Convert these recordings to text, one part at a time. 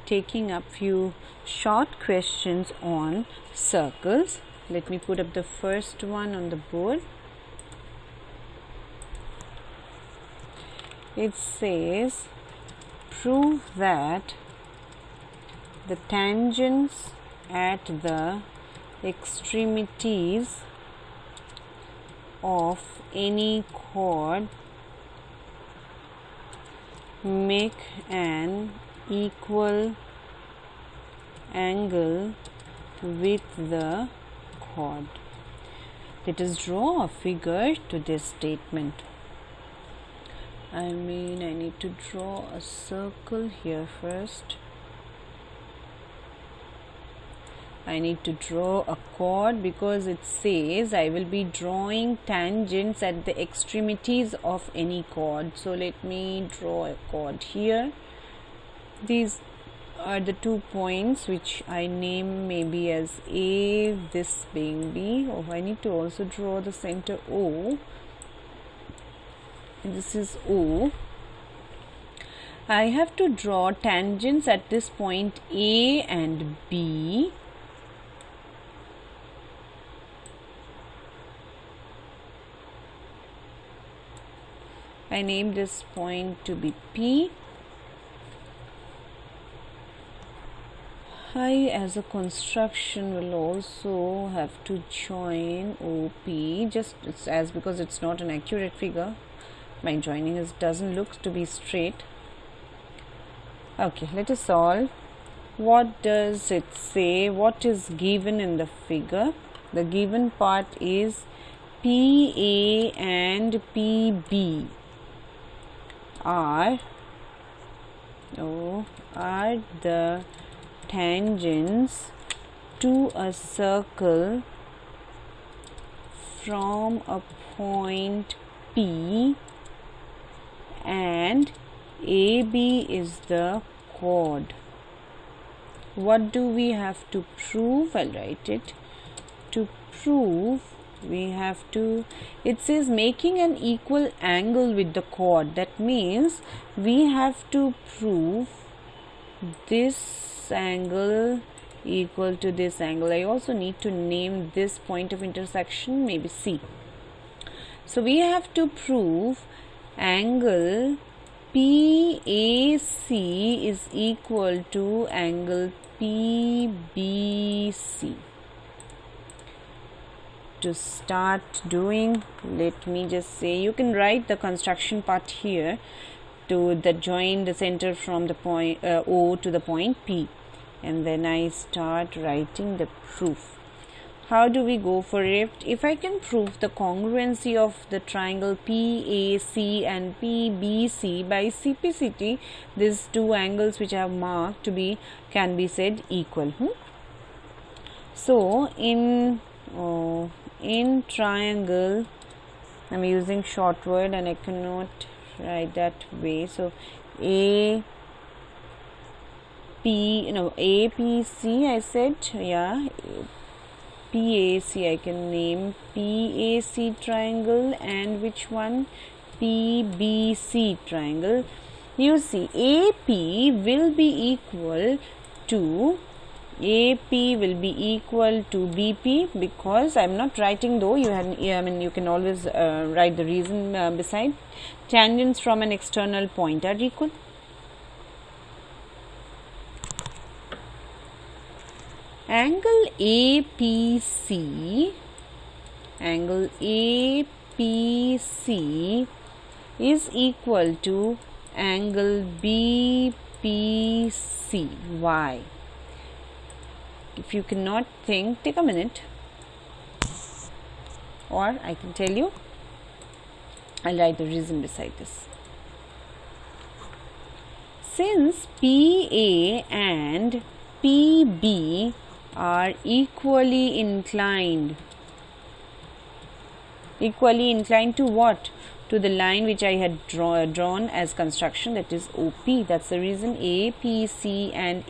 taking up few short questions on circles. Let me put up the first one on the board. It says, prove that the tangents at the extremities of any chord make an equal angle with the chord. Let us draw a figure to this statement. I need to draw a circle here first. I need to draw a chord because it says I will be drawing tangents at the extremities of any chord. So let me draw a chord here. These are the 2 points which I name maybe as A, this being B. Oh, I need to also draw the center O. And this is O. I have to draw tangents at this point A and B. I name this point to be P. I as a construction will also have to join OP, just as because it's not an accurate figure, my joining doesn't look to be straight. Okay, let us solve. What does it say? What is given in the figure? The given part is PA and PB are the tangents to a circle from a point P, and AB is the chord. What do we have to prove? I'll write it. To prove, we have to, it says making an equal angle with the chord. That means we have to prove this angle equal to this angle. I also need to name this point of intersection maybe C. So we have to prove angle PAC is equal to angle PBC. To start doing, let me just say, you can write the construction part here to the join the center from the point O to the point P, and then I start writing the proof. How do we go for it? If I can prove the congruency of the triangle PAC and PBC by CPCT, these two angles which I have marked to be can be said equal. So in triangle, I'm using short word and I cannot write that way. So APC I said, yeah, PAC I can name PAC triangle, and which one? PBC triangle. You see, AP will be equal to BP, because I'm not writing though, you can always write the reason beside. Tangents from an external point are equal. Angle APC is equal to angle BPC. Why? If you cannot think, take a minute, or I can tell you. I'll write the reason beside this. Since PA and PB are equally inclined to what? To the line which I had drawn as construction, that is OP. That's the reason APC and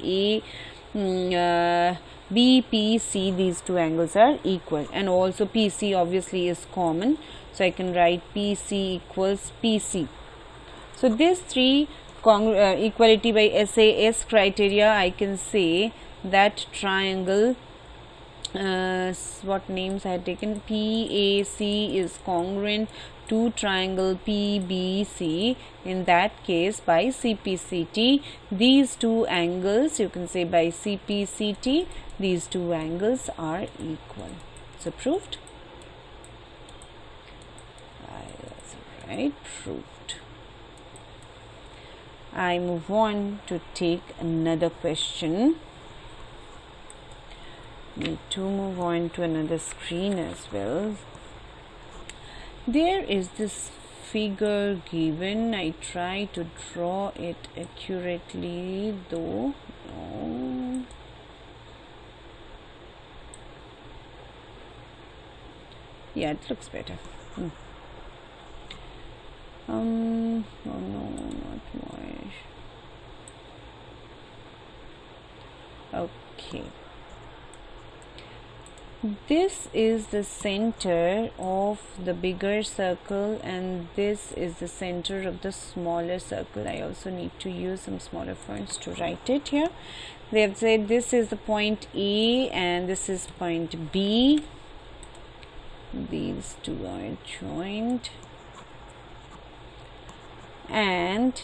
BPC, these two angles are equal, and also PC obviously is common, so I can write PC equals PC. So these three equality by SAS criteria, I can say that triangle, what names I had taken, PAC is congruent to triangle PBC. In that case, by CPCT, these two angles, you can say by CPCT, these two angles are equal. So proved. That's right, proved. I move on to take another question. Need to move on to another screen as well. There is this figure given. I try to draw it accurately, though no. Yeah, it looks better. Oh no, not more. Okay. This is the center of the bigger circle and this is the center of the smaller circle. I also need to use some smaller fonts to write it here. They have said this is the point A and this is point B. These two are joined. And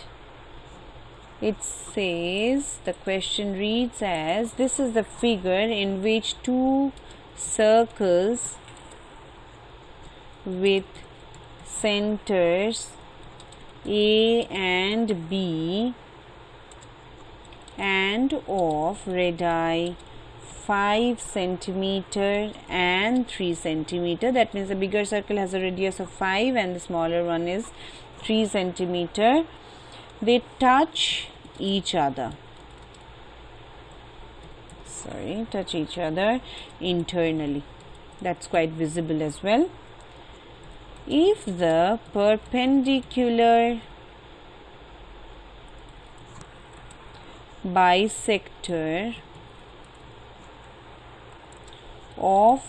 it says, the question reads as, this is the figure in which two circles with centers A and B and of radii 5 centimeter and 3 centimeter. That means the bigger circle has a radius of 5 and the smaller one is 3 centimeter. They touch each other. Touch each other internally. That's quite visible as well. If the perpendicular bisector of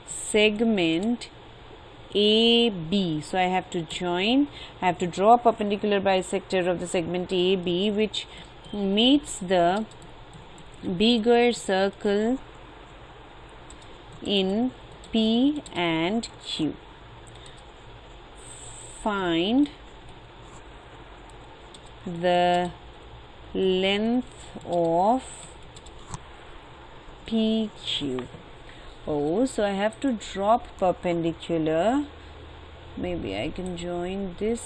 segment AB, so I have to draw a perpendicular bisector of the segment AB which meets the bigger circle in P and Q. Find the length of PQ. So I have to drop perpendicular. Maybe I can join this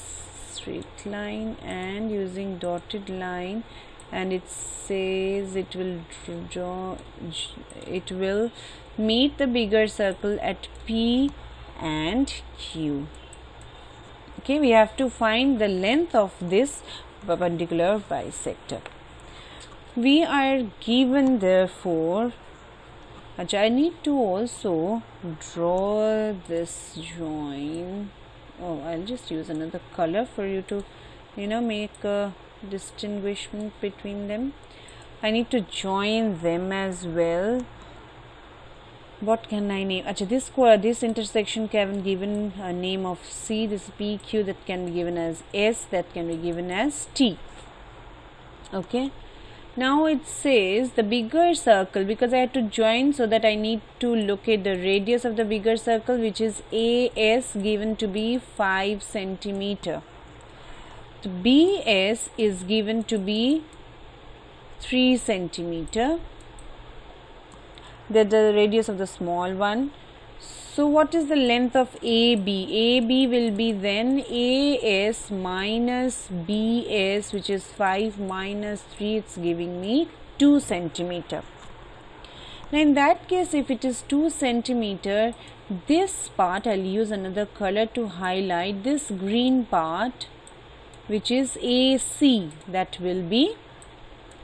straight line and using dotted line, and it says it will meet the bigger circle at P and Q. Okay, we have to find the length of this perpendicular bisector. We are given, therefore, I need to also draw this join. I'll just use another color for you to make a distinguishment between them. I need to join them as well. What can I name? This intersection can be given a name of C. This is PQ, that can be given as S, that can be given as T. Okay. Now it says the bigger circle, because I had to join, so that I need to locate the radius of the bigger circle, which is AS, given to be 5 centimeter. The BS is given to be 3 centimeter. That's the radius of the small one. So what is the length of AB? AB will be then AS minus BS, which is 5 minus 3. It's giving me 2 centimeter. Now in that case, if it is 2 centimeter, this part I'll use another color to highlight. This green part, which is AC, that will be,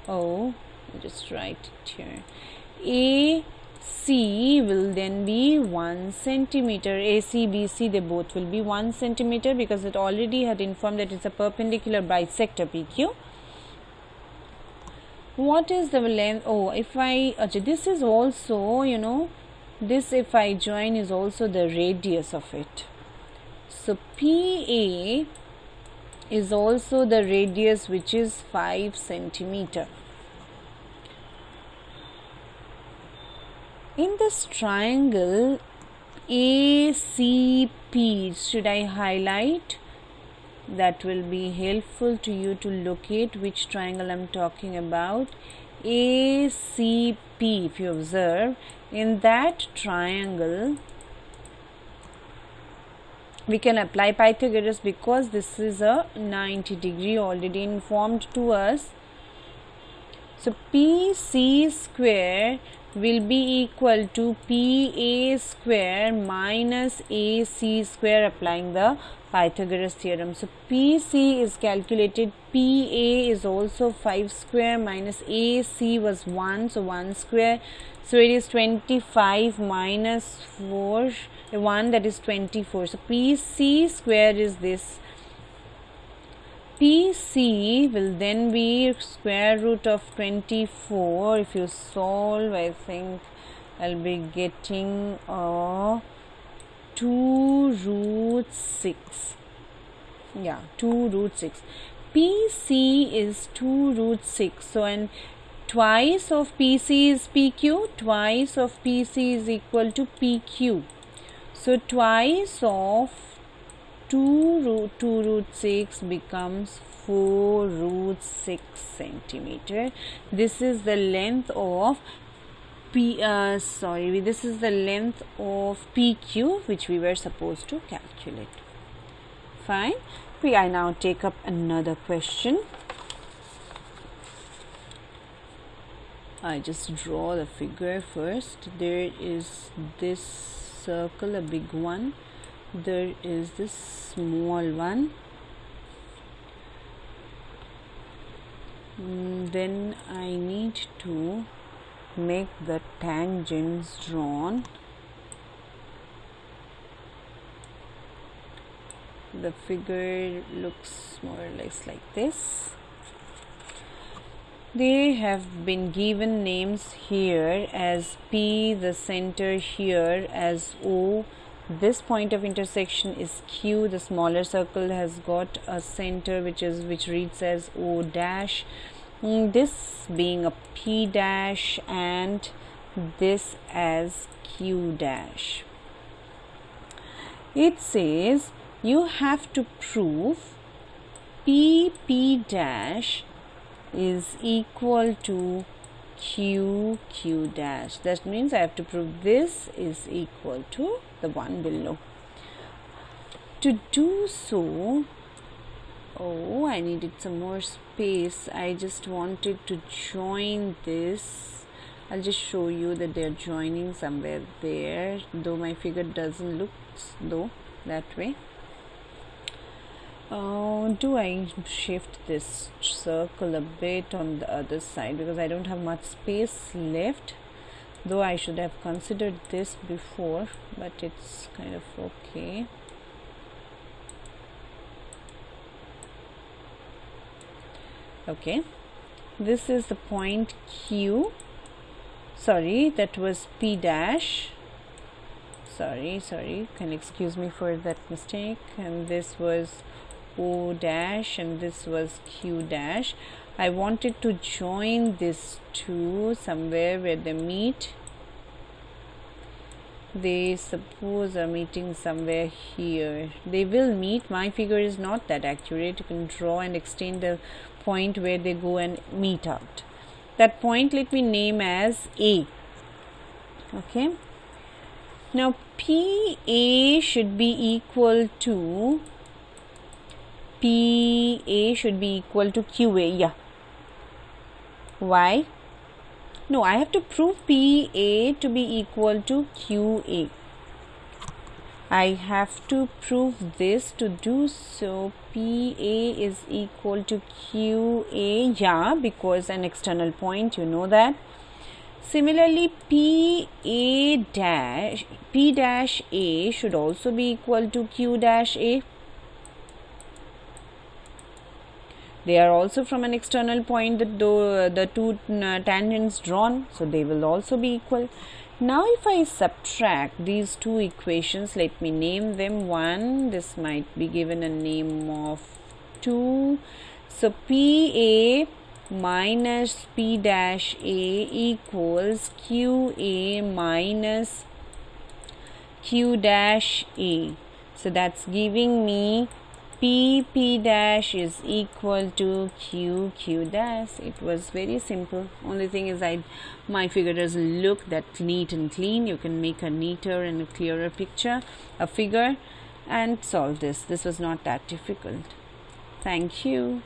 I'll just write it here. AC will then be 1 centimeter. AC, BC, they both will be 1 centimeter, because it already had informed that it's a perpendicular bisector PQ. What is the length? If I, this is also, this if I join is also the radius of it. So PA is also the radius, which is 5 centimeter. In this triangle ACP, should I highlight? That will be helpful to you to locate which triangle I'm talking about. ACP, if you observe, in that triangle we can apply Pythagoras because this is a 90 degree already informed to us. So PC square will be equal to PA square minus AC square, applying the Pythagoras theorem. So PC is calculated, PA is also 5 square minus AC was 1, so 1 square. So it is 25 minus 4, 1, that is 24. So PC square is this. PC will then be square root of 24. If you solve, I think I'll be getting 2 root 6. Yeah, 2 root 6. PC is 2 root 6. So, and twice of PC is PQ. Twice of PC is equal to PQ. So, twice of 2 root 6 becomes 4 root 6 centimeter. This is the length of this is the length of PQ, which we were supposed to calculate. Fine. I now take up another question. I just draw the figure first. There is this circle, a big one. There is this small one. Then I need to make the tangents drawn. The figure looks more or less like this. They have been given names here as P, the center here as O. This point of intersection is Q. The smaller circle has got a center which reads as O dash. This being a P dash and this as Q dash. It says you have to prove PP dash is equal to Q dash. That means I have to prove this is equal to the one below. To do so, I needed some more space. I just wanted to join this. I'll just show you that they're joining somewhere there, though my figure doesn't look that way. Do I shift this circle a bit on the other side, because I don't have much space left, though I should have considered this before, but it's kind of okay. Okay, this is the point Q. Sorry, that was P dash. Sorry, can excuse me for that mistake. And this was O dash and this was Q dash. I wanted to join these two somewhere where they meet. They suppose are meeting somewhere here. They will meet. My figure is not that accurate. You can draw and extend the point where they go and meet out. That point let me name as A. Okay. Now PA should be equal to QA. Yeah. Why? No, I have to prove PA to be equal to QA. I have to prove this. To do so, PA is equal to QA. Yeah, because an external point, you know that. Similarly, P dash A should also be equal to Q dash A. They are also from an external point, the two tangents drawn, so they will also be equal. Now if I subtract these two equations, let me name them. One, this might be given a name of 2. So PA minus P dash A equals QA minus Q dash A. So that's giving me P dash is equal to Q dash. It was very simple. Only thing is my figure doesn't look that neat and clean. You can make a neater and a clearer picture, a figure, and solve this. This was not that difficult. Thank you.